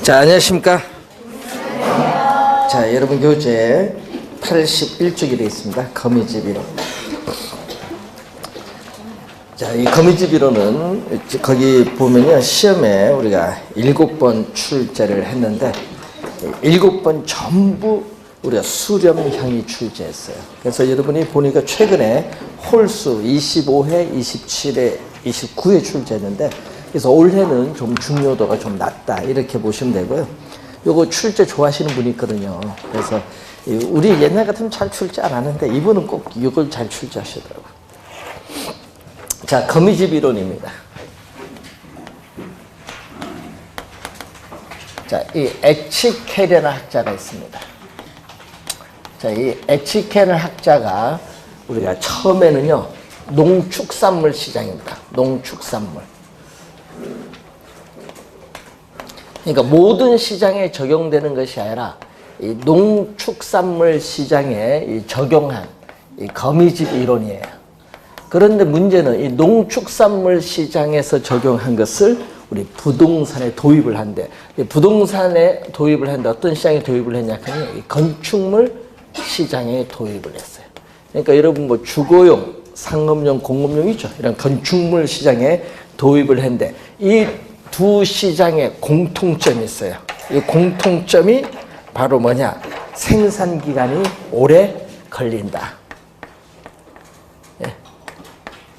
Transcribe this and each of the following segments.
자, 안녕하십니까? 자, 여러분 교재 81쪽이 되어 있습니다. 거미집 이론. 자, 이 거미집 이론은 거기 보면요, 시험에 우리가 7번 출제를 했는데 7번 전부 우리가 수렴형이 출제했어요. 그래서 여러분이 보니까 최근에 홀수 25회, 27회, 29회 출제했는데, 그래서 올해는 좀 중요도가 좀 낮다 이렇게 보시면 되고요. 요거 출제 좋아하시는 분이 있거든요. 그래서 우리 옛날 같으면 잘 출제 안 하는데 이분은 꼭 이걸 잘 출제하시더라고요. 자, 거미집 이론입니다. 자, 이 에치케레나 학자가 있습니다. 자, 이 에치케레나 학자가 우리가 처음에는요, 농축산물 시장입니다. 농축산물. 그러니까 모든 시장에 적용되는 것이 아니라 이 농축산물 시장에 적용한 이 거미집 이론이에요. 그런데 문제는 이 농축산물 시장에서 적용한 것을 우리 부동산에 도입을 한대. 부동산에 도입을 했는데 어떤 시장에 도입을 했냐 하면 이 건축물 시장에 도입을 했어요. 그러니까 여러분 뭐 주거용, 상업용, 공업용이죠. 이런 건축물 시장에 도입을 했는데 이 두 시장에 공통점이 있어요. 이 공통점이 바로 뭐냐? 생산 기간이 오래 걸린다. 예.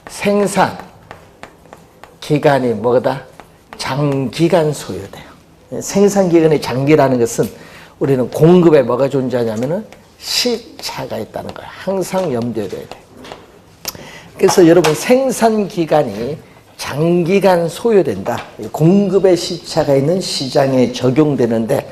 생산 기간이 뭐다? 장기간 소요돼요. 예. 생산 기간이 장기라는 것은 우리는 공급에 뭐가 존재하냐면은 시차가 있다는 거예요. 항상 염두에 둬야 돼요. 그래서 여러분 생산 기간이 장기간 소요된다. 공급의 시차가 있는 시장에 적용되는데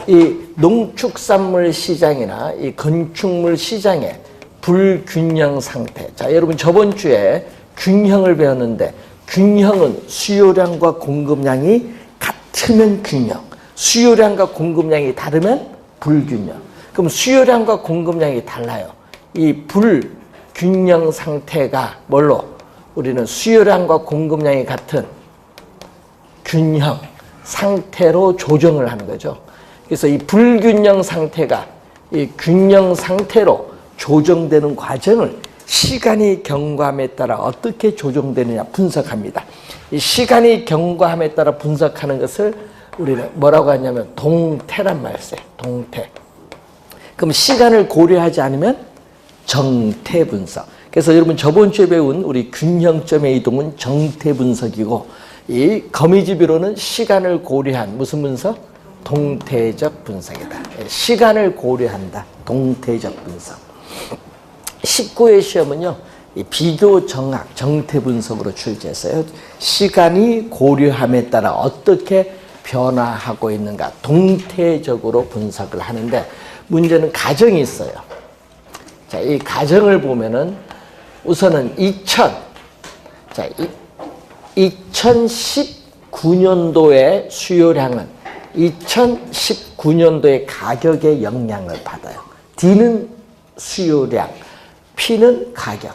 이 농축산물 시장이나 이 건축물 시장의 불균형 상태. 자, 여러분 저번 주에 균형을 배웠는데 균형은 수요량과 공급량이 같으면 균형, 수요량과 공급량이 다르면 불균형. 그럼 수요량과 공급량이 달라요. 이 불균형 상태가 뭘로? 우리는 수요량과 공급량이 같은 균형 상태로 조정을 하는 거죠. 그래서 이 불균형 상태가 이 균형 상태로 조정되는 과정을 시간이 경과함에 따라 어떻게 조정되느냐 분석합니다. 이 시간이 경과함에 따라 분석하는 것을 우리는 뭐라고 하냐면 동태란 말을 써요. 동태. 그럼 시간을 고려하지 않으면 정태 분석. 그래서 여러분 저번 주에 배운 우리 균형점의 이동은 정태 분석이고 이 거미집 이론은 시간을 고려한 무슨 분석? 동태적 분석이다. 시간을 고려한다. 동태적 분석. 19회 시험은요, 이 비교 정학, 정태 분석으로 출제했어요. 시간이 고려함에 따라 어떻게 변화하고 있는가 동태적으로 분석을 하는데 문제는 가정이 있어요. 자, 이 가정을 보면은 우선은 2019년도의 수요량은 2019년도의 가격의 영향을 받아요. D는 수요량, P는 가격.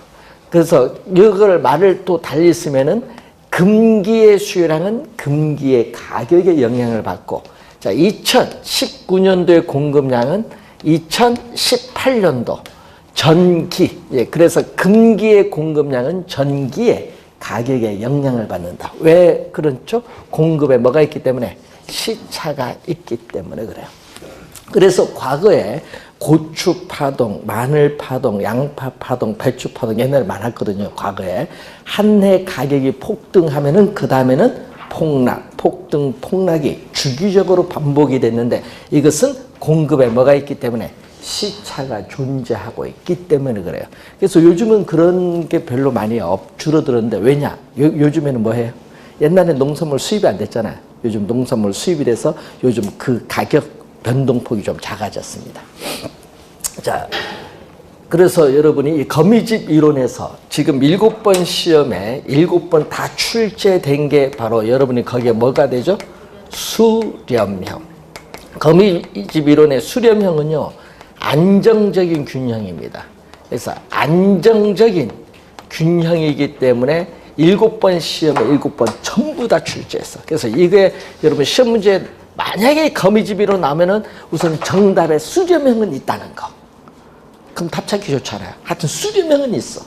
그래서 이걸 말을 또 달리 쓰면은 금기의 수요량은 금기의 가격의 영향을 받고, 자, 2019년도의 공급량은 2018년도 전기, 예, 그래서 금기의 공급량은 전기의 가격에 영향을 받는다. 왜 그렇죠? 공급에 뭐가 있기 때문에? 시차가 있기 때문에 그래요. 그래서 과거에 고추 파동, 마늘 파동, 양파 파동, 배추 파동 옛날에 많았거든요. 과거에 한 해 가격이 폭등하면은 그 다음에는 폭락, 폭등, 폭락이 주기적으로 반복이 됐는데 이것은 공급에 뭐가 있기 때문에? 시차가 존재하고 있기 때문에 그래요. 그래서 요즘은 그런 게 별로 많이 줄어들었는데 왜냐? 요즘에는 뭐 해요? 옛날에 농산물 수입이 안 됐잖아요. 요즘 농산물 수입이 돼서 요즘 그 가격 변동폭이 좀 작아졌습니다. 자, 그래서 여러분이 이 거미집 이론에서 지금 7번 시험에 7번 다 출제된 게 바로 여러분이 거기에 뭐가 되죠? 수렴형. 거미집 이론의 수렴형은요, 안정적인 균형입니다. 그래서 안정적인 균형이기 때문에 7번 시험에 7번 전부 다 출제했어. 그래서 이게 여러분 시험 문제 만약에 거미집이로 나오면은 우선 정답에 수렴형은 있다는 거. 그럼 답 찾기 좋잖아요. 하여튼 수렴형은 있어.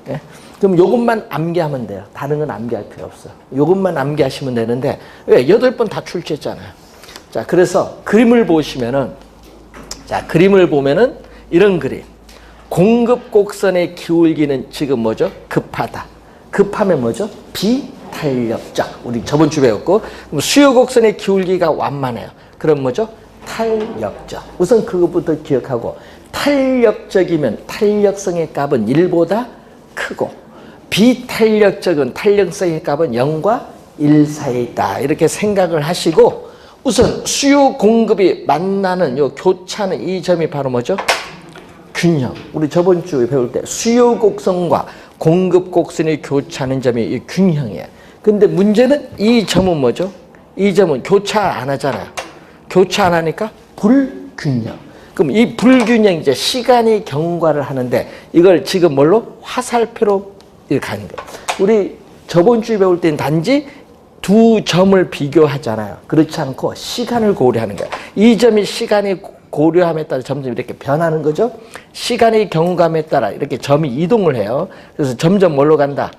예? 그럼 요것만 암기하면 돼요. 다른 건 암기할 필요 없어요. 요것만 암기하시면 되는데, 왜? 8번 다 출제했잖아요. 자, 그래서 그림을 보시면은, 자, 그림을 보면은 이런 그림. 공급 곡선의 기울기는 지금 뭐죠? 급하다. 급하면 뭐죠? 비탄력적. 우리 저번 주에 배웠고, 그럼 수요 곡선의 기울기가 완만해요. 그럼 뭐죠? 탄력적. 우선 그것부터 기억하고, 탄력적이면 탄력성의 값은 1보다 크고, 비탄력적은 탄력성의 값은 0과 1 사이에 있다. 이렇게 생각을 하시고, 우선 수요 공급이 만나는 요 교차하는 이 점이 바로 뭐죠? 균형. 우리 저번 주에 배울 때 수요 곡선과 공급 곡선이 교차하는 점이 이 균형이에요. 근데 문제는 이 점은 뭐죠? 이 점은 교차 안 하잖아요. 교차 안 하니까 불균형. 그럼 이 불균형 이제 시간이 경과를 하는데 이걸 지금 뭘로? 화살표로 이렇게 하는 거예요. 우리 저번 주에 배울 때는 단지 두 점을 비교하잖아요. 그렇지 않고 시간을 고려하는 거예요. 이 점이 시간이 고려함에 따라 점점 이렇게 변하는 거죠. 시간의 경감에 따라 이렇게 점이 이동을 해요. 그래서 점점 뭘로 간다?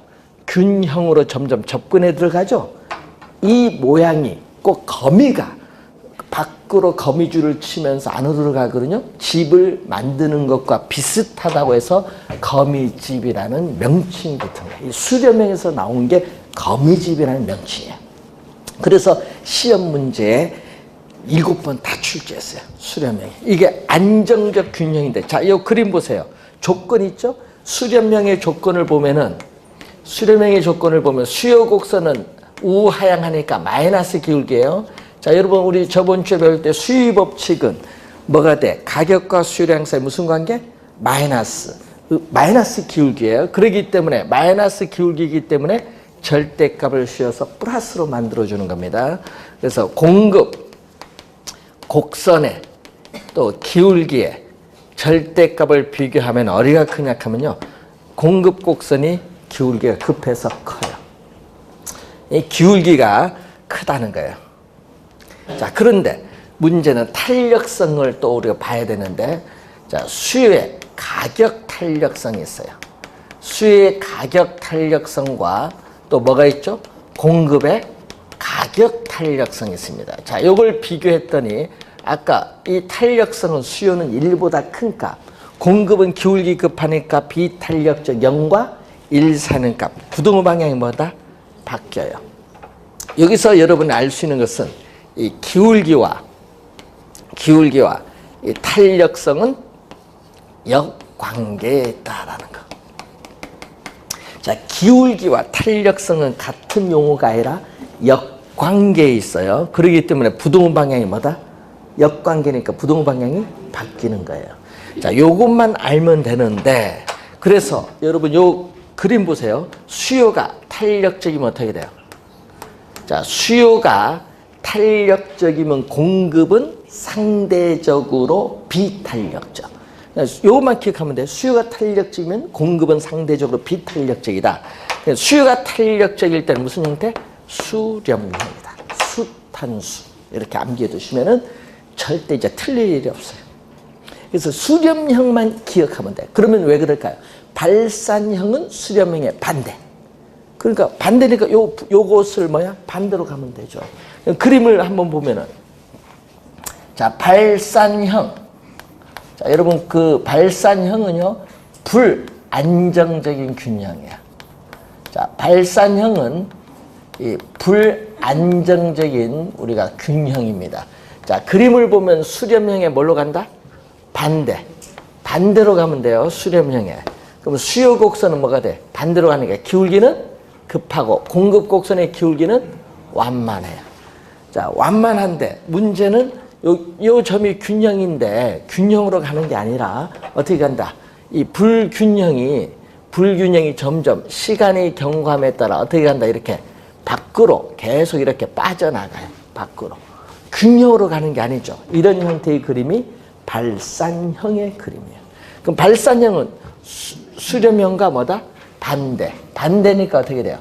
균형으로 점점 접근해 들어가죠. 이 모양이 꼭 거미가 밖으로 거미줄을 치면서 안으로 들어가거든요. 집을 만드는 것과 비슷하다고 해서 거미집이라는 명칭이 붙습니다. 이 수렴형에서 나온 게 거미집이라는 명칭이에요. 그래서 시험 문제에 7번 다 출제했어요. 수렴형이. 이게 안정적 균형인데, 자, 이 그림 보세요. 조건 있죠? 수렴형의 조건을 보면은, 수렴형의 조건을 보면 수요 곡선은 우하향하니까 마이너스 기울기예요. 자, 여러분 우리 저번 주에 배울 때 수위 법칙은 뭐가 돼? 가격과 수요량 사이 무슨 관계? 마이너스. 마이너스 기울기예요. 그렇기 때문에 마이너스 기울기이기 때문에 절대값을 씌워서 플러스로 만들어주는 겁니다. 그래서 공급 곡선에 또 기울기에 절대값을 비교하면 어디가 크냐 하면요. 공급 곡선이 기울기가 급해서 커요. 이 기울기가 크다는 거예요. 자, 그런데 문제는 탄력성을 또 우리가 봐야 되는데, 자, 수요의 가격 탄력성이 있어요. 수요의 가격 탄력성과 또 뭐가 있죠? 공급의 가격 탄력성이 있습니다. 자, 요걸 비교했더니 아까 이 탄력성은 수요는 1보다 큰 값, 공급은 기울기 급하니까 비탄력적 0과 1 사는 값, 부동의 방향이 뭐다? 바뀌어요. 여기서 여러분이 알 수 있는 것은 이 기울기와 이 탄력성은 역관계에 있다라는 거. 자, 기울기와 탄력성은 같은 용어가 아니라 역관계에 있어요. 그렇기 때문에 부동의 방향이 뭐다? 역관계니까 부동의 방향이 바뀌는 거예요. 자, 요것만 알면 되는데, 그래서 여러분 요 그림 보세요. 수요가 탄력적이면 어떻게 돼요? 자, 수요가 탄력적이면 공급은 상대적으로 비탄력적. 요것만 기억하면 돼요. 수요가 탄력적이면 공급은 상대적으로 비탄력적이다. 수요가 탄력적일 때는 무슨 형태? 수렴형이다. 수탄수. 이렇게 암기해 두시면은 절대 이제 틀릴 일이 없어요. 그래서 수렴형만 기억하면 돼요. 그러면 왜 그럴까요? 발산형은 수렴형의 반대. 그러니까 반대니까 요것을 반대로 가면 되죠. 그림을 한번 보면은, 자, 발산형. 자, 여러분 그 발산형은요, 불안정적인 균형이야. 자, 발산형은 이 불안정적인 우리가 균형입니다. 자, 그림을 보면 수렴형에 뭘로 간다? 반대. 반대로 가면 돼요, 수렴형에. 그럼 수요 곡선은 뭐가 돼? 반대로 가니까 기울기는 급하고 공급 곡선의 기울기는 완만해요. 자, 완만한데 문제는 요 점이 균형인데 균형으로 가는 게 아니라 어떻게 간다? 이 불균형이 점점 시간의 경감에 따라 어떻게 간다? 이렇게 밖으로 계속 이렇게 빠져나가요. 밖으로. 균형으로 가는 게 아니죠. 이런 형태의 그림이 발산형의 그림이에요. 그럼 발산형은 수렴형과 뭐다? 반대. 반대니까 어떻게 돼요?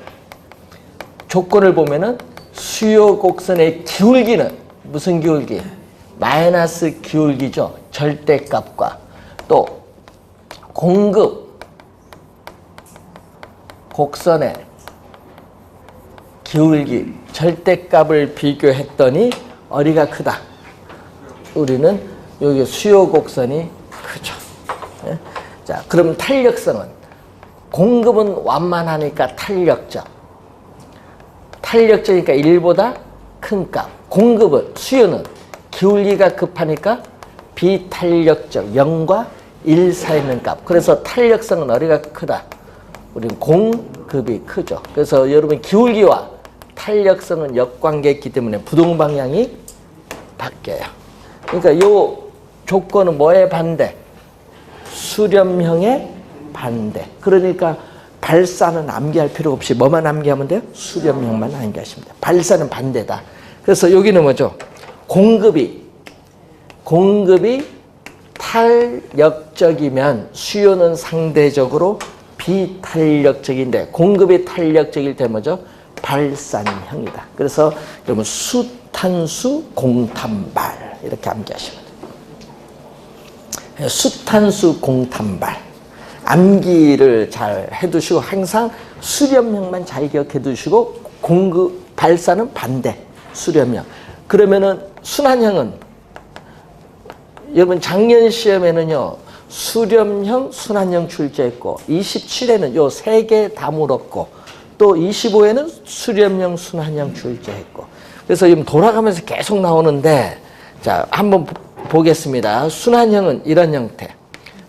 조건을 보면은 수요 곡선의 기울기는 무슨 기울기? 마이너스 기울기죠. 절대값과 또 공급 곡선의 기울기 절대값을 비교했더니 어디가 크다? 우리는 여기 수요 곡선이 크죠. 네? 자, 그럼 탄력성은 공급은 완만하니까 탄력적. 탄력적이니까 1보다 큰 값. 공급은 수요는 기울기가 급하니까 비탄력적 0과 1 사이에 있는 값. 그래서 탄력성은 어디가 크다? 우리는 공급이 크죠. 그래서 여러분 기울기와 탄력성은 역관계있기 때문에 부동 방향이 바뀌어요. 그러니까 이 조건은 뭐에 반대? 수렴형의 반대. 그러니까 발사는 암기할 필요 없이 뭐만 암기하면 돼요? 수렴형만 암기하시면 돼요. 발사는 반대다. 그래서 여기는 뭐죠? 공급이 탄력적이면 수요는 상대적으로 비탄력적인데 공급이 탄력적일 때 뭐죠? 발산형이다. 그래서 여러분 수탄수 공탄발 이렇게 암기하시면 돼요. 수탄수 공탄발 암기를 잘 해두시고 항상 수렴형만 잘 기억해 두시고 공급 발사는 반대 수렴형. 그러면은 순환형은 여러분 작년 시험에는요 수렴형 순환형 출제했고 27에는 요 3개 다 물었고 또 25에는 수렴형 순환형 출제했고 그래서 지금 돌아가면서 계속 나오는데 자 한번 보겠습니다. 순환형은 이런 형태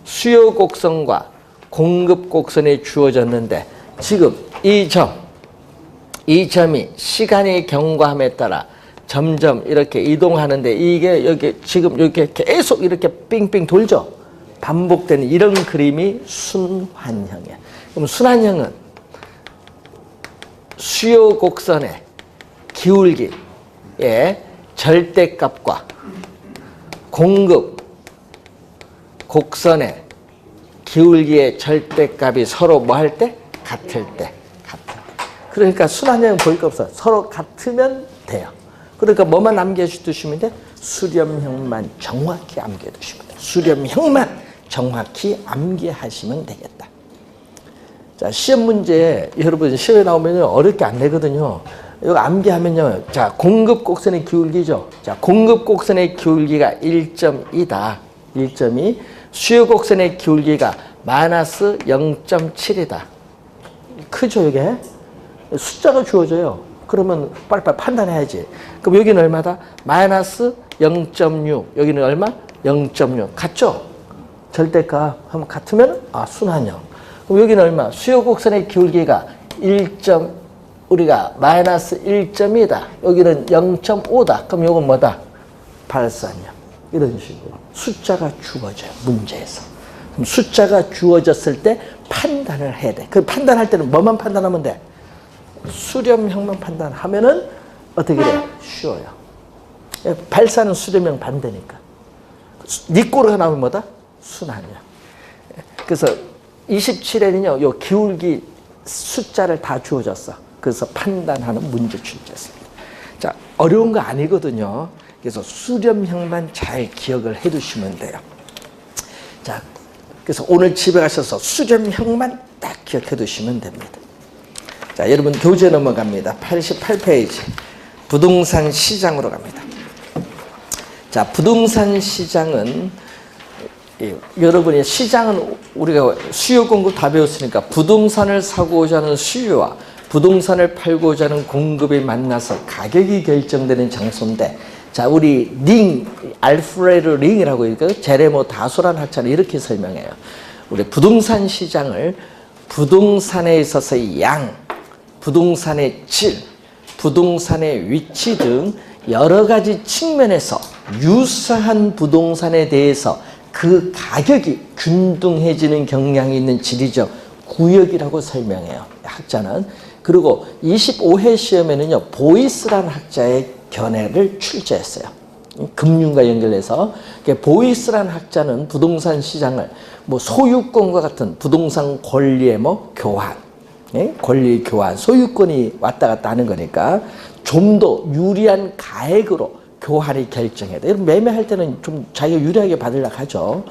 수요 곡선과 공급 곡선이 주어졌는데 지금 이 점이 시간이 경과함에 따라 점점 이렇게 이동하는데 이게 여기 지금 이렇게 계속 이렇게 빙빙 돌죠. 반복되는 이런 그림이 순환형이에요. 그럼 순환형은 수요 곡선의 기울기의 절대값과 공급 곡선의 기울기의 절대값이 서로 뭐 할 때? 같을 때. 그러니까 순환형은 볼 거 없어. 서로 같으면 돼요. 그러니까 뭐만 남겨두시면 돼? 수렴형만 정확히 암기해두시면 돼. 수렴형만 정확히 암기하시면 되겠다. 자, 시험 문제 여러분 시험에 나오면 어렵게 안 내거든요. 이거 암기하면요. 자, 공급 곡선의 기울기죠. 자, 공급 곡선의 기울기가 1.2다. 1.2. 수요 곡선의 기울기가 마이너스 0.7이다. 크죠, 이게? 숫자가 주어져요. 그러면 빨리빨리 판단해야지. 그럼 여기는 얼마다? 마이너스 0.6. 여기는 얼마? 0.6. 같죠? 절대값 하면 같으면 순환형. 그럼 여기는 얼마? 수요 곡선의 기울기가 우리가 마이너스 1.2다. 여기는 0.5다. 그럼 요건 뭐다? 발산형. 이런 식으로 숫자가 주어져요. 문제에서. 그럼 숫자가 주어졌을 때 판단을 해야 돼. 그 판단할 때는 뭐만 판단하면 돼? 수렴형만 판단하면은 어떻게 돼? 쉬워요. 발사는 수렴형 반대니까. 니꼬르가 나오면 뭐다? 순환형. 그래서 27에는요, 요 기울기 숫자를 다 주어졌어. 그래서 판단하는 문제 출제했습니다. 자, 어려운 거 아니거든요. 그래서 수렴형만 잘 기억을 해 두시면 돼요. 자, 그래서 오늘 집에 가셔서 수렴형만 딱 기억해 두시면 됩니다. 자, 여러분 교재 넘어갑니다. 88페이지. 부동산 시장으로 갑니다. 자, 부동산 시장은 여러분이 시장은 우리가 수요 공급 다 배웠으니까 부동산을 사고자 하는 수요와 부동산을 팔고자 하는 공급이 만나서 가격이 결정되는 장소인데 자, 우리 알프레드 링이라고 있고요. 제레모 다소란 학자는 이렇게 설명해요. 우리 부동산 시장을 부동산에 있어서의 양, 부동산의 질, 부동산의 위치 등 여러 가지 측면에서 유사한 부동산에 대해서 그 가격이 균등해지는 경향이 있는 지리적 구역이라고 설명해요. 학자는. 그리고 25회 시험에는요. 보이스라는 학자의 견해를 출제했어요. 금융과 연결해서. 보이스라는 학자는 부동산 시장을 뭐 소유권과 같은 부동산 권리의 교환, 권리 교환, 소유권이 왔다 갔다 하는 거니까 좀 더 유리한 가액으로 교환이 결정해야 돼. 매매할 때는 좀 자기가 유리하게 받으려고 하죠.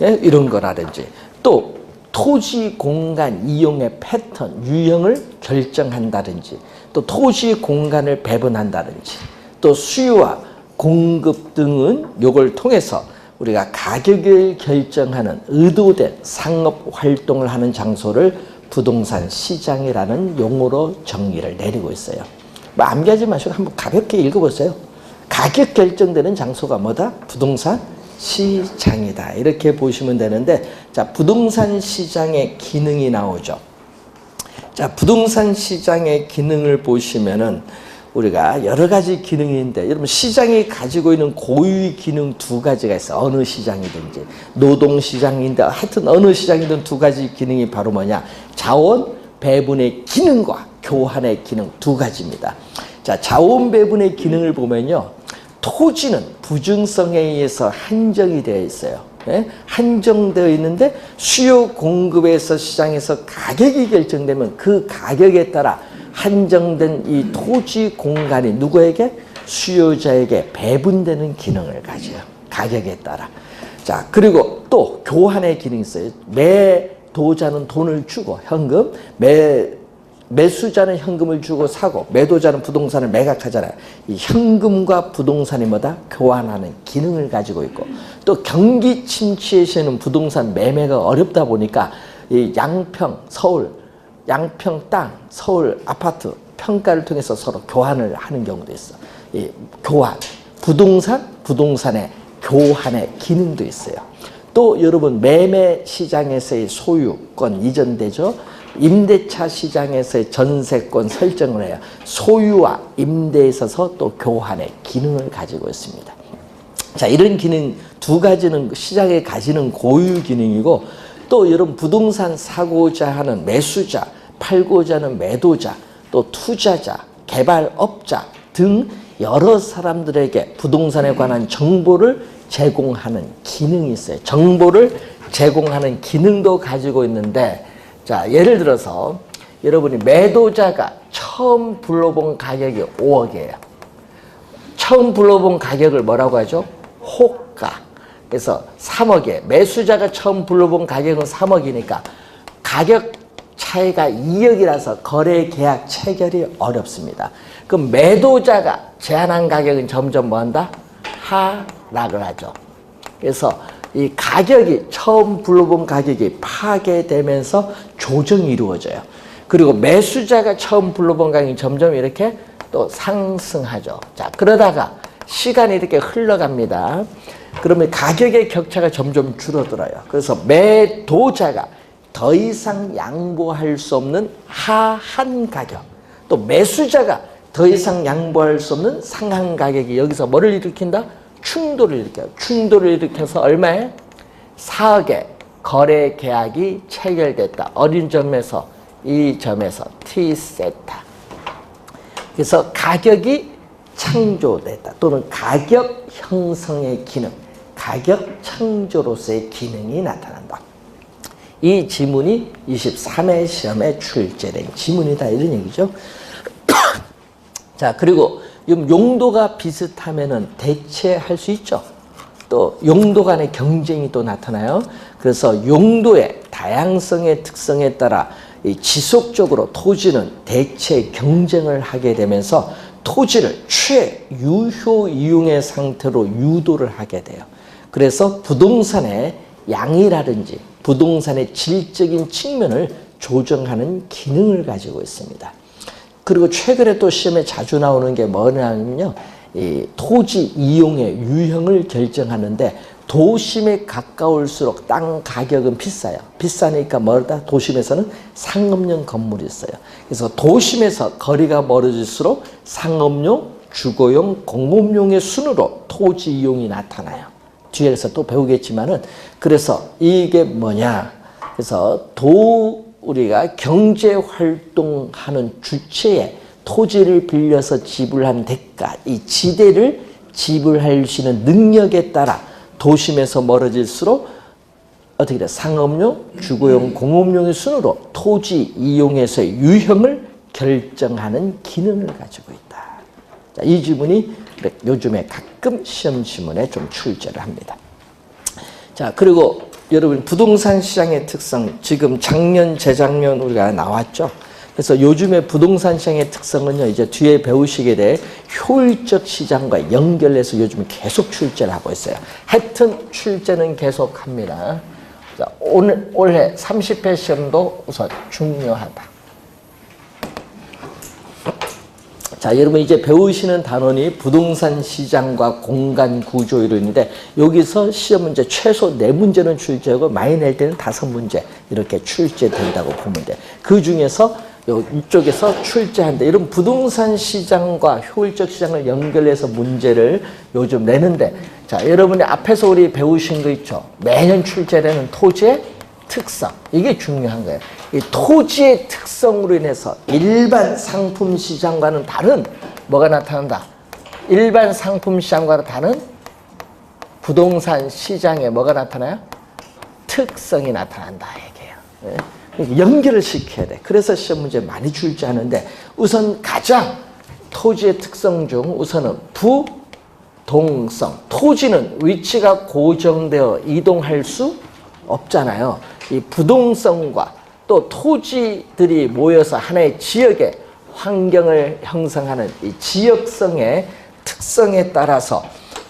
예? 이런 거라든지 또 토지 공간 이용의 패턴, 유형을 결정한다든지 또 토지 공간을 배분한다든지 또 수요와 공급 등은 요걸 통해서 우리가 가격을 결정하는 의도된 상업 활동을 하는 장소를 부동산 시장이라는 용어로 정의를 내리고 있어요. 뭐 암기하지 마시고 한번 가볍게 읽어보세요. 가격 결정되는 장소가 뭐다? 부동산 시장이다. 이렇게 보시면 되는데, 자, 부동산 시장의 기능이 나오죠. 자, 부동산 시장의 기능을 보시면은 우리가 여러 가지 기능이 있는데, 여러분 시장이 가지고 있는 고유의 기능 두 가지가 있어요. 어느 시장이든지 노동시장인데 하여튼 어느 시장이든 두 가지 기능이 바로 뭐냐, 자원 배분의 기능과 교환의 기능 두 가지입니다. 자, 자원 배분의 기능을 보면요, 토지는 부증성에 의해서 한정이 되어 있어요. 예? 한정되어 있는데 수요 공급에서 시장에서 가격이 결정되면 그 가격에 따라 한정된 이 토지 공간이 누구에게? 수요자에게 배분되는 기능을 가져요. 가격에 따라. 자, 그리고 또 교환의 기능이 있어요. 매도자는 돈을 주고 현금, 매수자는 현금을 주고 사고 매도자는 부동산을 매각하잖아요. 이 현금과 부동산이 뭐다? 교환하는 기능을 가지고 있고, 또 경기 침체에서는 부동산 매매가 어렵다 보니까 이 양평 서울 양평 땅, 서울 아파트 평가를 통해서 서로 교환을 하는 경우도 있어. 이 교환, 부동산의 교환의 기능도 있어요. 또 여러분 매매 시장에서의 소유권 이전되죠. 임대차 시장에서의 전세권 설정을 해요. 소유와 임대에 있어서 또 교환의 기능을 가지고 있습니다. 자, 이런 기능 두 가지는 시장에 가지는 고유 기능이고, 또 여러분 부동산 사고자 하는 매수자, 팔고자 하는 매도자, 또 투자자, 개발업자 등 여러 사람들에게 부동산에 관한 정보를 제공하는 기능이 있어요. 정보를 제공하는 기능도 가지고 있는데, 자, 예를 들어서 여러분이 매도자가 처음 불러본 가격이 5억이에요. 처음 불러본 가격을 뭐라고 하죠? 호가. 그래서 3억이에요. 매수자가 처음 불러본 가격은 3억이니까 가격 차이가 2억이라서 거래 계약 체결이 어렵습니다. 그럼 매도자가 제안한 가격은 점점 뭐한다? 하락을 하죠. 그래서 이 가격이 처음 불러본 가격이 파괴되면서 조정이 이루어져요. 그리고 매수자가 처음 불러본 가격이 점점 이렇게 또 상승하죠. 자, 그러다가 시간이 이렇게 흘러갑니다. 그러면 가격의 격차가 점점 줄어들어요. 그래서 매도자가 더 이상 양보할 수 없는 하한 가격, 또 매수자가 더 이상 양보할 수 없는 상한 가격이 여기서 뭐를 일으킨다? 충돌을 일으켜요. 충돌을 일으켜서 얼마에? 4억에 거래 계약이 체결됐다. 어린 점에서 이 점에서 T세타. 그래서 가격이 창조됐다. 또는 가격 형성의 기능, 가격 창조로서의 기능이 나타난다. 이 지문이 23회 시험에 출제된 지문이다, 이런 얘기죠. 자, 그리고 용도가 비슷하면은 대체할 수 있죠. 또 용도 간의 경쟁이 또 나타나요. 그래서 용도의 다양성의 특성에 따라 지속적으로 토지는 대체 경쟁을 하게 되면서 토지를 최유효 이용의 상태로 유도를 하게 돼요. 그래서 부동산의 양이라든지 부동산의 질적인 측면을 조정하는 기능을 가지고 있습니다. 그리고 최근에 또 시험에 자주 나오는 게 뭐냐면요, 이 토지 이용의 유형을 결정하는데, 도심에 가까울수록 땅 가격은 비싸요. 비싸니까 뭐다? 도심에서는 상업용 건물이 있어요. 그래서 도심에서 거리가 멀어질수록 상업용, 주거용, 공업용의 순으로 토지 이용이 나타나요. 뒤에서 또 배우겠지만은, 그래서 이게 뭐냐? 그래서 우리가 경제 활동하는 주체에 토지를 빌려서 지불한 대가, 이 지대를 지불할 수 있는 능력에 따라 도심에서 멀어질수록 어떻게 돼? 상업용, 주거용, 공업용의 순으로 토지 이용에서의 유형을 결정하는 기능을 가지고 있다. 자, 이 지문이 요즘에 가끔 시험 지문에 좀 출제를 합니다. 자, 그리고 여러분 부동산 시장의 특성, 지금 작년, 재작년 우리가 나왔죠. 그래서 요즘에 부동산 시장의 특성은요, 이제 뒤에 배우시게 될 효율적 시장과 연결해서 요즘 계속 출제를 하고 있어요. 하여튼 출제는 계속 합니다. 자, 올해 30회 시험도 우선 중요하다. 자, 여러분 이제 배우시는 단원이 부동산 시장과 공간 구조 이론인데 여기서 시험 문제 최소 4문제는 출제하고 많이 낼 때는 5문제 이렇게 출제된다고 보면 돼. 그 중에서 이쪽에서 출제한다. 이런 부동산 시장과 효율적 시장을 연결해서 문제를 요즘 내는데, 자, 여러분이 앞에서 우리 배우신 거 있죠? 매년 출제되는 토지의 특성. 이게 중요한 거예요. 이 토지의 특성으로 인해서 일반 상품 시장과는 다른 뭐가 나타난다? 일반 상품 시장과는 다른 부동산 시장에 뭐가 나타나요? 특성이 나타난다 얘기예요. 네? 연결을 시켜야 돼. 그래서 시험 문제 많이 출제하는데 우선 가장 토지의 특성 중 우선은 부동성. 토지는 위치가 고정되어 이동할 수 없잖아요. 이 부동성과 또 토지들이 모여서 하나의 지역의 환경을 형성하는 이 지역성의 특성에 따라서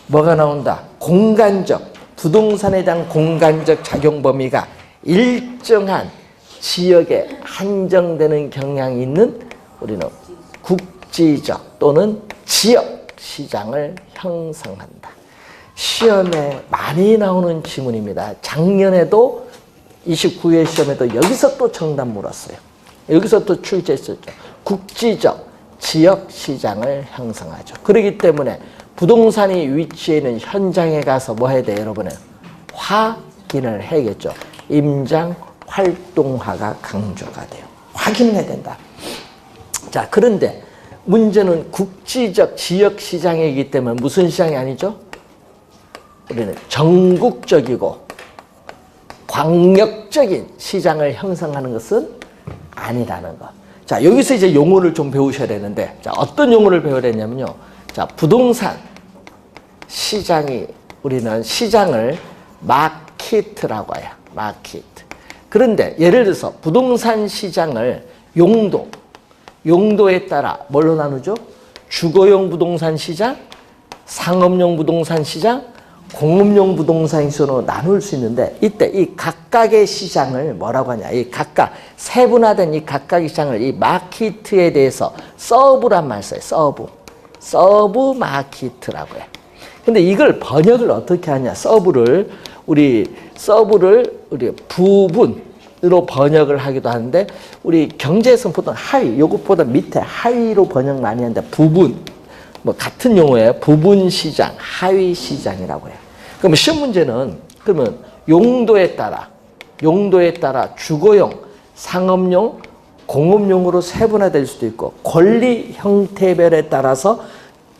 뭐가 나온다? 공간적, 부동산에 대한 공간적 작용 범위가 일정한 지역에 한정되는 경향이 있는 우리는 국지적 또는 지역 시장을 형성한다. 시험에 많이 나오는 지문입니다. 작년에도 29회 시험에도 여기서 또 정답 물었어요. 여기서 또 출제했었죠. 국지적 지역 시장을 형성하죠. 그렇기 때문에 부동산이 위치해 있는 현장에 가서 뭐 해야 돼요, 여러분은? 확인을 해야겠죠. 임장 활동화가 강조가 돼요. 확인을 해야 된다. 자, 그런데 문제는 국지적 지역 시장이기 때문에 무슨 시장이 아니죠? 우리는 전국적이고 광역적인 시장을 형성하는 것은 아니라는 것. 자, 여기서 이제 용어를 좀 배우셔야 되는데, 자, 어떤 용어를 배워야 되냐면요. 자, 부동산 시장이, 우리는 시장을 마켓이라고 해요. 마켓. 그런데 예를 들어서 부동산 시장을 용도에 따라 뭘로 나누죠? 주거용 부동산 시장, 상업용 부동산 시장, 공업용 부동산 시장으로 나눌 수 있는데, 이때 이 각각의 시장을 뭐라고 하냐? 이 각각 세분화된 이 각각의 시장을 이 마켓에 대해서 서브란 말 써요. 서브 마켓이라고 해. 근데 이걸 번역을 어떻게 하냐? 서브를 우리 부분으로 번역을 하기도 하는데, 우리 경제에서는 보통 하위, 요것보다 밑에 하위로 번역 많이 하는데, 부분, 뭐 같은 용어예요. 부분 시장, 하위 시장이라고 해요. 그러면 시험 문제는 그러면 용도에 따라 주거용, 상업용, 공업용으로 세분화될 수도 있고, 권리 형태별에 따라서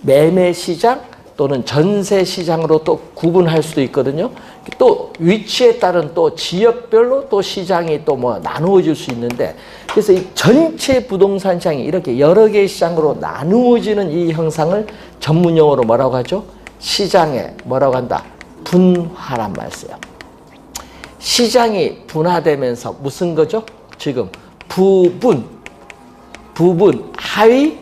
매매 시장 또는 전세 시장으로 또 구분할 수도 있거든요. 또 위치에 따른 또 지역별로 또 시장이 또 뭐 나누어질 수 있는데, 그래서 이 전체 부동산 시장이 이렇게 여러 개의 시장으로 나누어지는 이 형상을 전문 용어로 뭐라고 하죠? 시장에 뭐라고 한다? 분화란 말 써요. 시장이 분화되면서 무슨 거죠? 지금 부분 하위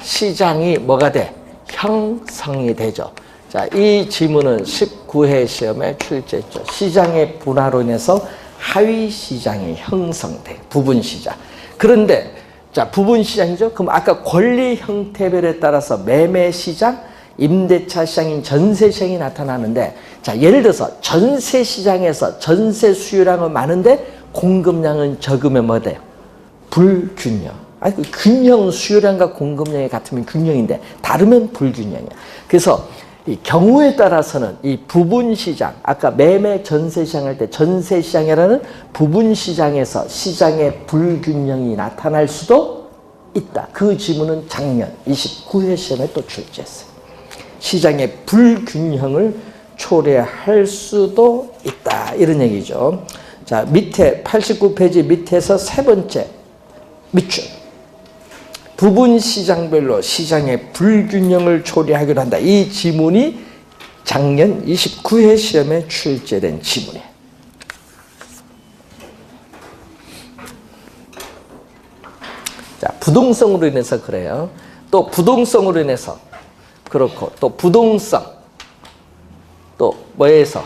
시장이 뭐가 돼? 형성이 되죠. 자, 이 지문은 19회 시험에 출제했죠. 시장의 분화로 인해서 하위 시장이 형성돼. 부분 시장. 그런데 자, 부분 시장이죠. 그럼 아까 권리 형태별에 따라서 매매 시장, 임대차 시장인 전세 시장이 나타나는데, 자, 예를 들어서 전세 시장에서 전세 수요량은 많은데 공급량은 적으면 뭐 돼요? 불균형. 아니, 그 균형, 수요량과 공급량이 같으면 균형인데 다르면 불균형이야. 그래서 이 경우에 따라서는 이 부분 시장, 아까 매매 전세 시장 할 때 전세 시장이라는 부분 시장에서 시장의 불균형이 나타날 수도 있다. 그 지문은 작년 29회 시험에 또 출제했어요. 시장의 불균형을 초래할 수도 있다. 이런 얘기죠. 자, 밑에 89페이지 밑에서 세 번째 밑줄. 부분 시장별로 시장의 불균형을 초래하기로 한다. 이 지문이 작년 29회 시험에 출제된 지문이에요. 자, 부동성으로 인해서 그래요. 또 부동성으로 인해서 그렇고, 또 부동성, 또 뭐에서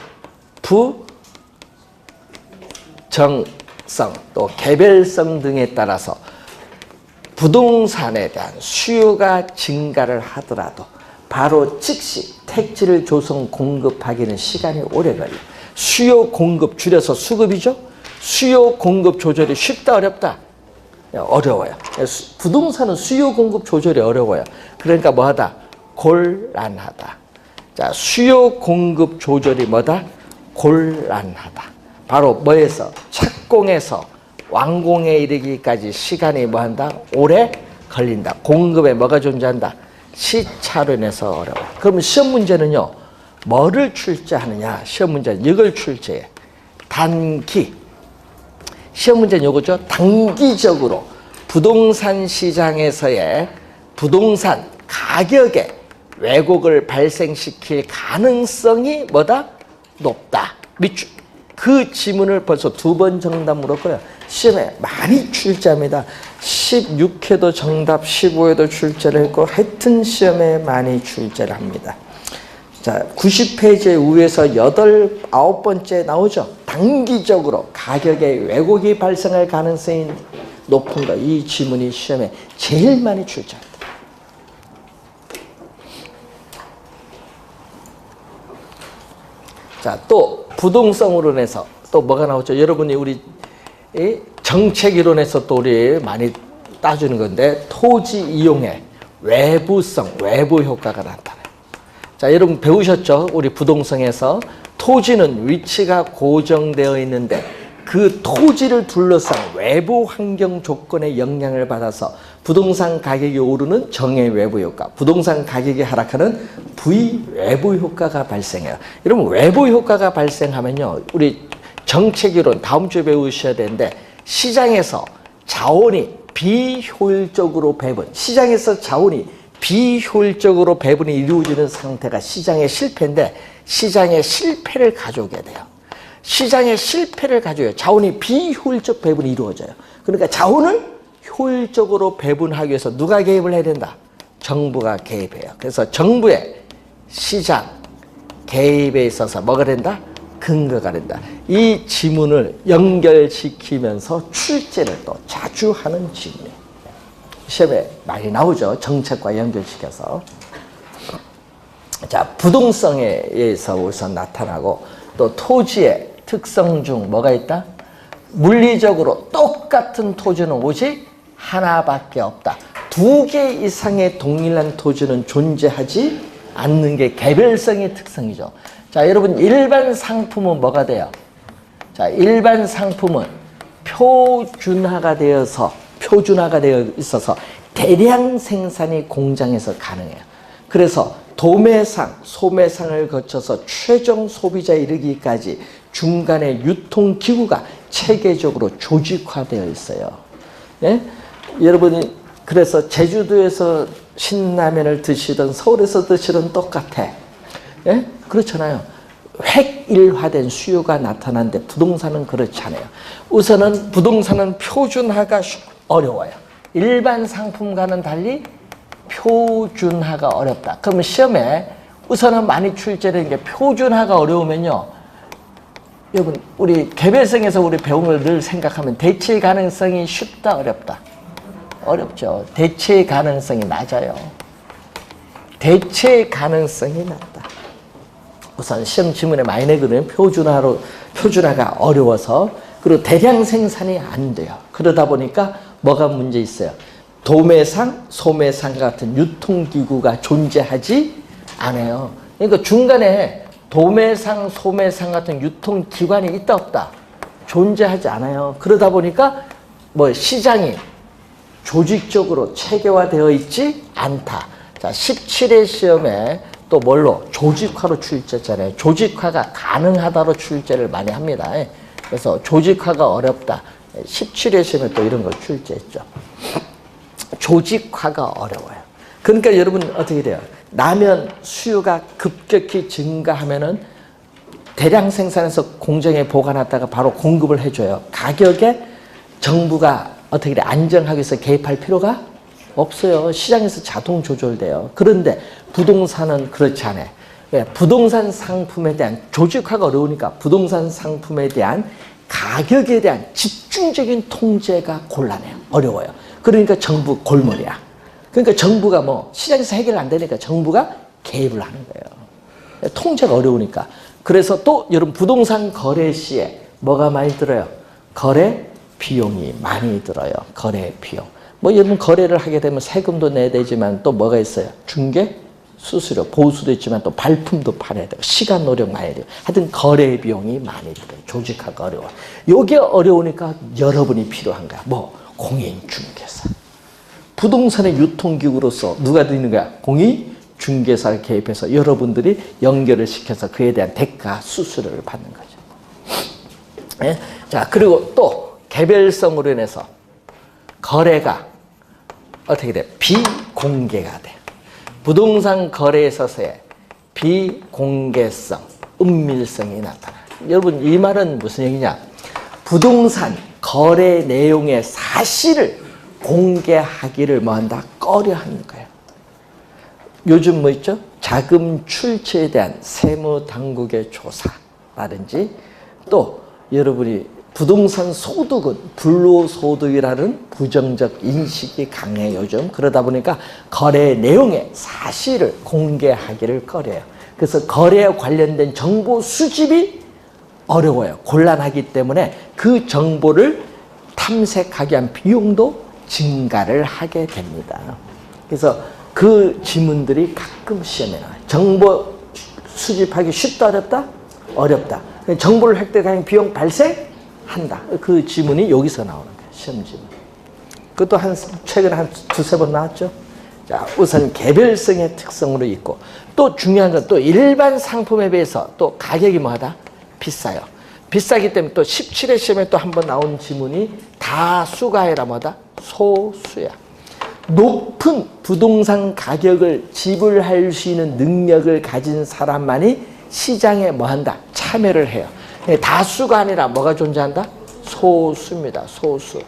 부정성, 또 개별성 등에 따라서 부동산에 대한 수요가 증가를 하더라도 바로 즉시 택지를 조성 공급하기는 시간이 오래 걸려요. 수요 공급 줄여서 수급이죠. 수요 공급 조절이 쉽다 어렵다? 어려워요. 부동산은 수요 공급 조절이 어려워요. 그러니까 뭐하다? 곤란하다. 자, 수요 공급 조절이 뭐다? 곤란하다. 바로 뭐에서? 착공에서 완공에 이르기까지 시간이 뭐한다? 오래 걸린다. 공급에 뭐가 존재한다? 시차로 인해서 어려워. 그러면 시험 문제는요, 뭐를 출제하느냐? 시험 문제는 이걸 출제해. 단기. 시험 문제는 이거죠. 단기적으로 부동산 시장에서의 부동산 가격에 왜곡을 발생시킬 가능성이 뭐다? 높다. 그 지문을 벌써 2번 정답 물었고요. 시험에 많이 출제합니다. 16회도 정답, 15회도 출제를 했고 하여튼 시험에 많이 출제를 합니다. 자, 90페이지 위에서 9번째 나오죠. 단기적으로 가격의 왜곡이 발생할 가능성이 높은 거. 이 지문이 시험에 제일 많이 출제합니다. 자, 또 부동성으로 인해서 또 뭐가 나오죠? 여러분이 우리 정책 이론에서 또 우리 많이 따주는 건데, 토지 이용의 외부성, 외부 효과가 나타나요. 자, 여러분 배우셨죠? 우리 부동성에서 토지는 위치가 고정되어 있는데 그 토지를 둘러싼 외부 환경 조건의 영향을 받아서 부동산 가격이 오르는 정의 외부 효과, 부동산 가격이 하락하는 부의 외부 효과가 발생해요. 여러분 외부 효과가 발생하면요, 우리 정책이론 다음 주에 배우셔야 되는데, 시장에서 자원이 비효율적으로 배분, 시장에서 자원이 비효율적으로 배분이 이루어지는 상태가 시장의 실패인데, 시장의 실패를 가져오게 돼요. 시장의 실패를 가져요. 자원이 비효율적 배분이 이루어져요. 그러니까 자원을 효율적으로 배분하기 위해서 누가 개입을 해야 된다? 정부가 개입해요. 그래서 정부의 시장 개입에 있어서 뭐가 된다? 근거가 된다. 이 지문을 연결시키면서 출제를 또 자주 하는 지문이에요. 시험에 많이 나오죠. 정책과 연결시켜서. 자, 부동성에 의해서 우선 나타나고, 또 토지의 특성 중 뭐가 있다? 물리적으로 똑같은 토지는 오직 하나밖에 없다. 2개 이상의 동일한 토지는 존재하지 않는 게 개별성의 특성이죠. 자, 여러분 일반 상품은 뭐가 돼요? 자, 일반 상품은 표준화가 되어 있어서 대량 생산이 공장에서 가능해요. 그래서 도매상, 소매상을 거쳐서 최종 소비자에 이르기까지 중간에 유통기구가 체계적으로 조직화되어 있어요. 예? 여러분이 그래서 제주도에서 신라면을 드시든 서울에서 드시든 똑같아. 예? 그렇잖아요. 획일화된 수요가 나타나는데 부동산은 그렇지 않아요. 우선은 부동산은 표준화가 어려워요. 일반 상품과는 달리 표준화가 어렵다. 그러면 시험에 우선은 많이 출제되는 게 표준화가 어려우면요, 여러분 우리 개별성에서 우리 배운 걸 늘 생각하면 대체 가능성이 쉽다 어렵다? 어렵죠. 대체 가능성이 낮아요. 대체 가능성이 낮다. 우선 시험 지문에 많이 내거든요. 표준화가 어려워서. 그리고 대량 생산이 안 돼요. 그러다 보니까 뭐가 문제 있어요? 도매상, 소매상 같은 유통기구가 존재하지 않아요. 그러니까 중간에 도매상, 소매상 같은 유통기관이 있다 없다? 존재하지 않아요. 그러다 보니까 뭐 시장이 조직적으로 체계화되어 있지 않다. 자, 17회 시험에 또 뭘로? 조직화로 출제했잖아요. 조직화가 가능하다로 출제를 많이 합니다. 그래서 조직화가 어렵다. 17회 시험에 또 이런 걸 출제했죠. 조직화가 어려워요. 그러니까 여러분 어떻게 돼요? 라면 수요가 급격히 증가하면은 대량 생산해서 공장에 보관했다가 바로 공급을 해줘요. 가격에 정부가 어떻게 돼? 안정하기 위해서 개입할 필요가 없어요. 시장에서 자동 조절돼요. 그런데 부동산은 그렇지 않아요. 왜? 부동산 상품에 대한 조직화가 어려우니까 부동산 상품에 대한 가격에 대한 집중적인 통제가 곤란해요. 어려워요. 그러니까 정부 골머리야. 그러니까 정부가 뭐 시장에서 해결 안 되니까 정부가 개입을 하는 거예요. 통제가 어려우니까. 그래서 또 여러분 부동산 거래 시에 뭐가 많이 들어요? 거래 비용이 많이 들어요. 거래 비용. 뭐 여러분 거래를 하게 되면 세금도 내야 되지만 또 뭐가 있어요? 중개, 수수료, 보수도 있지만 또 발품도 팔아야 되고 시간 노력 많이 돼요. 하여튼 거래 비용이 많이 들어요. 조직화가 어려워. 요게 어려우니까 여러분이 필요한 거야. 뭐 공인중개사. 부동산의 유통기구로서 누가 있는 거야? 공인중개사를 개입해서 여러분들이 연결을 시켜서 그에 대한 대가 수수료를 받는 거죠. 네? 자, 그리고 또 개별성으로 인해서 거래가 어떻게 돼? 비공개가 돼. 부동산 거래에 있어서의 비공개성, 은밀성이 나타나. 여러분 이 말은 무슨 얘기냐? 부동산 거래 내용의 사실을 공개하기를 뭐한다? 꺼려하는 거예요. 요즘 뭐 있죠? 자금 출처에 대한 세무당국의 조사라든지 또 여러분이 부동산 소득은 불로소득이라는 부정적 인식이 강해요, 요즘. 그러다 보니까 거래 내용의 사실을 공개하기를 꺼려요. 그래서 거래에 관련된 정보 수집이 어려워요. 곤란하기 때문에 그 정보를 탐색하기 위한 비용도 증가를 하게 됩니다. 그래서 그 지문들이 가끔 시험에 나와요. 정보 수집하기 쉽다, 어렵다? 어렵다. 정보를 획득하는 비용 발생한다. 그 지문이 여기서 나오는 거예요. 시험 지문. 그것도 최근에 한 두세 번 나왔죠. 자, 우선 개별성의 특성으로 있고 또 중요한 건 또 일반 상품에 비해서 또 가격이 뭐하다? 비싸요. 비싸기 때문에 또 17회 시험에 또 한 번 나온 지문이 다수가 아니라 뭐다? 소수야. 높은 부동산 가격을 지불할 수 있는 능력을 가진 사람만이 시장에 뭐한다? 참여를 해요. 다수가 아니라 뭐가 존재한다? 소수입니다. 소수.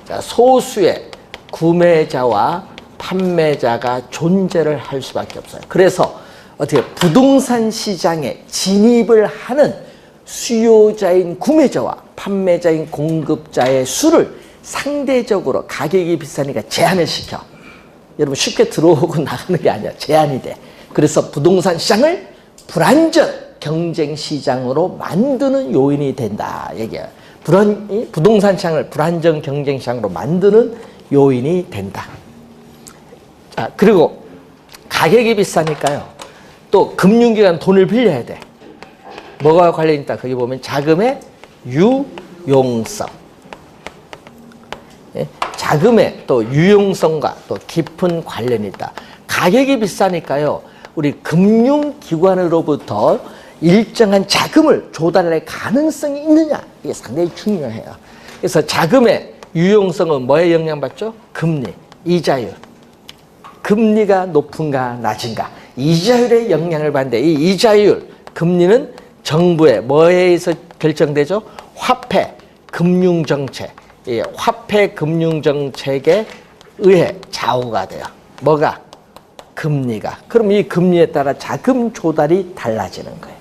자, 소수의 구매자와 판매자가 존재를 할 수밖에 없어요. 그래서 어떻게 부동산 시장에 진입을 하는 수요자인 구매자와 판매자인 공급자의 수를 상대적으로 가격이 비싸니까 제한을 시켜. 여러분 쉽게 들어오고 나가는 게 아니야. 제한이 돼. 그래서 부동산 시장을 불안전 경쟁 시장으로 만드는 요인이 된다. 얘기야. 부동산 시장을 불안전 경쟁 시장으로 만드는 요인이 된다. 자, 그리고 가격이 비싸니까요. 또 금융기관 돈을 빌려야 돼. 뭐가 관련이 있다? 거기 보면 자금의 유용성. 예? 자금의 또 유용성과 또 깊은 관련이 있다. 가격이 비싸니까요. 우리 금융기관으로부터 일정한 자금을 조달할 가능성이 있느냐. 이게 상당히 중요해요. 그래서 자금의 유용성은 뭐에 영향받죠? 금리, 이자율. 금리가 높은가 낮은가. 이자율에 영향을 받는데 이 이자율, 금리는 정부의 뭐에 의해서 결정되죠? 화폐, 금융정책. 이 화폐, 금융정책에 의해 좌우가 돼요. 뭐가? 금리가. 그럼 이 금리에 따라 자금 조달이 달라지는 거예요.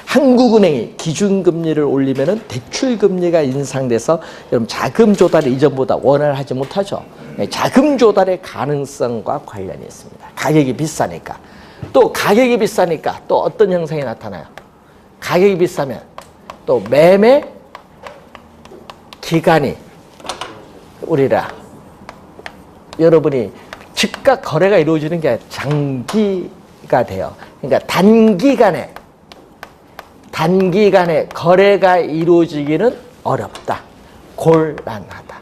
한국은행이 기준금리를 올리면 대출금리가 인상돼서 여러분 자금 조달이 이전보다 원활하지 못하죠. 자금 조달의 가능성과 관련이 있습니다. 가격이 비싸니까. 또 가격이 비싸니까 또 어떤 현상이 나타나요? 가격이 비싸면 또 매매 기간이 우리라 여러분이 즉각 거래가 이루어지는 게 장기가 돼요. 그러니까 단기간에 거래가 이루어지기는 어렵다. 곤란하다.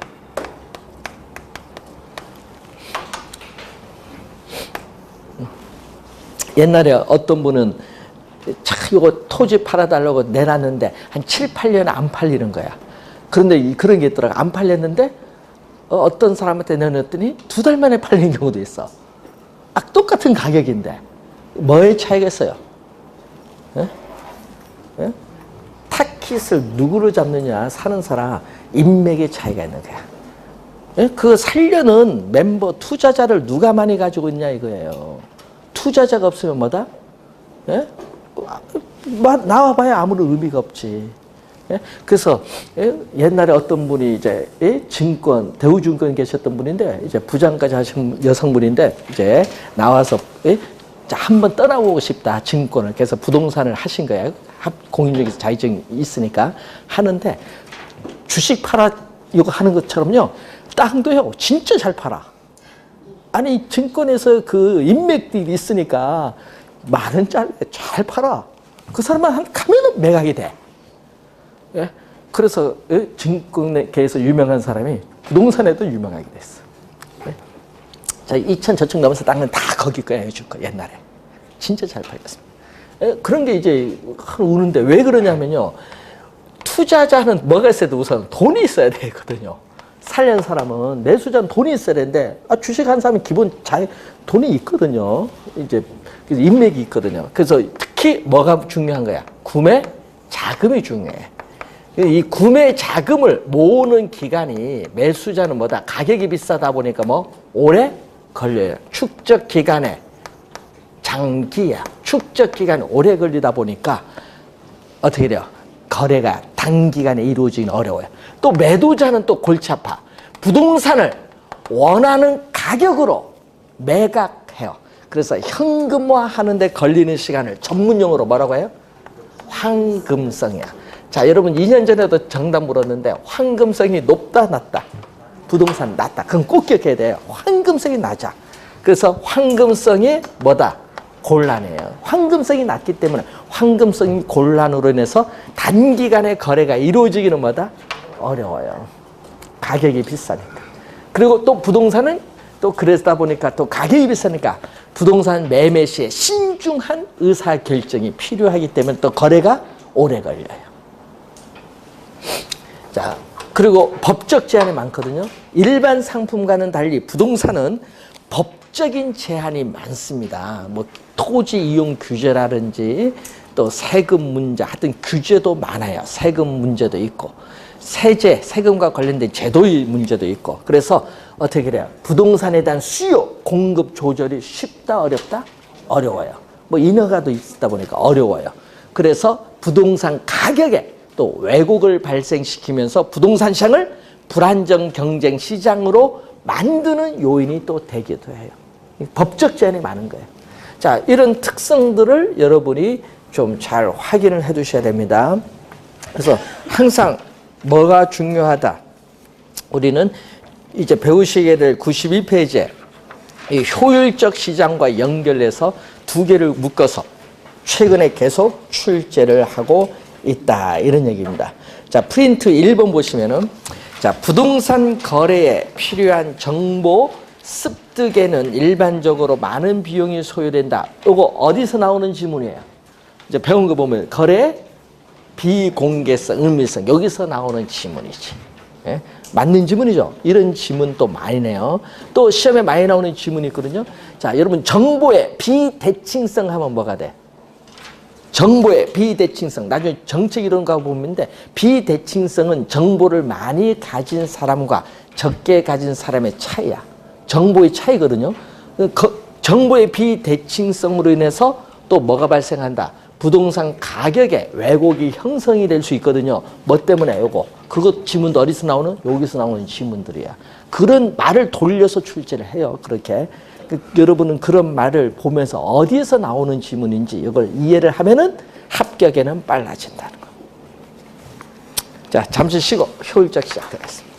옛날에 어떤 분은 참 이거 토지 팔아달라고 내놨는데 한 7, 8년 안 팔리는 거야. 그런데 그런 게 있더라고. 안 팔렸는데 어떤 사람한테 내놨더니 2달 만에 팔린 경우도 있어. 똑같은 가격인데 뭐의 차이겠어요? 예? 예? 타깃을 누구로 잡느냐, 사는 사람 인맥의 차이가 있는 거야. 예? 그 살려는 멤버 투자자를 누가 많이 가지고 있냐 이거예요. 투자자가 없으면 뭐다? 예? 나와봐야 아무런 의미가 없지. 예? 그래서 옛날에 어떤 분이 이제 증권 대우증권 계셨던 분인데 이제 부장까지 하신 여성분인데 이제 나와서 한번 떠나보고 싶다 증권을. 그래서 부동산을 하신 거예요. 공인중개사 자격증이 있으니까 하는데 주식 팔아 이거 하는 것처럼요. 땅도요 진짜 잘 팔아. 아니 증권에서 그 인맥들이 있으니까 많은 짤 잘 팔아. 그 사람만 가면은 매각이 돼. 예? 그래서 증권계에서 유명한 사람이 부동산에도 유명하게 됐어. 예? 자, 2천 저층 넘어서 땅은 다 거기 거야 해줄 거 옛날에. 진짜 잘 팔렸습니다. 예? 그런 게 이제 우는데 왜 그러냐면요. 투자자는 뭐가 있어야 돼? 우선 돈이 있어야 되거든요. 살려는 사람은 매수자는 돈이 있어야 되는데 주식 한 사람은 기본 돈이 있거든요. 이제 인맥이 있거든요. 그래서 특히 뭐가 중요한 거야? 구매 자금이 중요해. 이 구매 자금을 모으는 기간이 매수자는 뭐다? 가격이 비싸다 보니까 뭐 오래 걸려요. 축적 기간에 장기야. 축적 기간이 오래 걸리다 보니까 어떻게 돼요? 거래가 단기간에 이루어지긴 어려워요. 또 매도자는 또 골치 아파. 부동산을 원하는 가격으로 매각해요. 그래서 현금화하는 데 걸리는 시간을 전문용어로 뭐라고 해요? 황금성이야. 자, 여러분 2년 전에도 정답 물었는데 황금성이 높다 낮다? 부동산 낮다. 그건 꼭 기억해야 돼요. 황금성이 낮아. 그래서 황금성이 뭐다? 곤란해요. 황금성이 낮기 때문에 황금성이 곤란으로 인해서 단기간에 거래가 이루어지기는 뭐다? 어려워요. 가격이 비싸니까. 그리고 또 부동산은 또 그러다 보니까 또 가격이 비싸니까 부동산 매매 시에 신중한 의사결정이 필요하기 때문에 또 거래가 오래 걸려요. 자, 그리고 법적 제한이 많거든요. 일반 상품과는 달리 부동산은 법적인 제한이 많습니다. 뭐 토지 이용 규제라든지 또 세금 문제, 하여튼 규제도 많아요. 세금 문제도 있고 세제, 세금과 관련된 제도의 문제도 있고. 그래서 어떻게 그래요? 부동산에 대한 수요, 공급 조절이 쉽다, 어렵다? 어려워요. 뭐 인허가도 있다 보니까 어려워요. 그래서 부동산 가격에 또 왜곡을 발생시키면서 부동산 시장을 불안정 경쟁 시장으로 만드는 요인이 또 되기도 해요. 법적 제한이 많은 거예요. 자, 이런 특성들을 여러분이 좀 잘 확인을 해 두셔야 됩니다. 그래서 항상 뭐가 중요하다? 우리는 이제 배우시게 될 92페이지에 이 효율적 시장과 연결해서 2개를 묶어서 최근에 계속 출제를 하고 있다. 이런 얘기입니다. 자, 프린트 1번 보시면은 자, 부동산 거래에 필요한 정보 습득에는 일반적으로 많은 비용이 소요된다. 이거 어디서 나오는 지문이에요? 이제 배운 거 보면 거래 비공개성, 은밀성 여기서 나오는 지문이지. 예? 맞는 지문이죠. 이런 지문 또 많이 내요. 또 시험에 많이 나오는 지문이 있거든요. 자, 여러분 정보의 비대칭성 하면 뭐가 돼? 정보의 비대칭성. 나중에 정책 이런 거 보는데 비대칭성은 정보를 많이 가진 사람과 적게 가진 사람의 차이야. 정보의 차이거든요. 정보의 비대칭성으로 인해서 또 뭐가 발생한다? 부동산 가격에 왜곡이 형성이 될 수 있거든요. 뭐 때문에 요거? 그거 지문도 어디서 나오는? 여기서 나오는 지문들이야. 그런 말을 돌려서 출제를 해요. 그렇게. 여러분은 그런 말을 보면서 어디에서 나오는 지문인지 이걸 이해를 하면은 합격에는 빨라진다는 거. 자, 잠시 쉬고 효율적 시작 되겠습니다.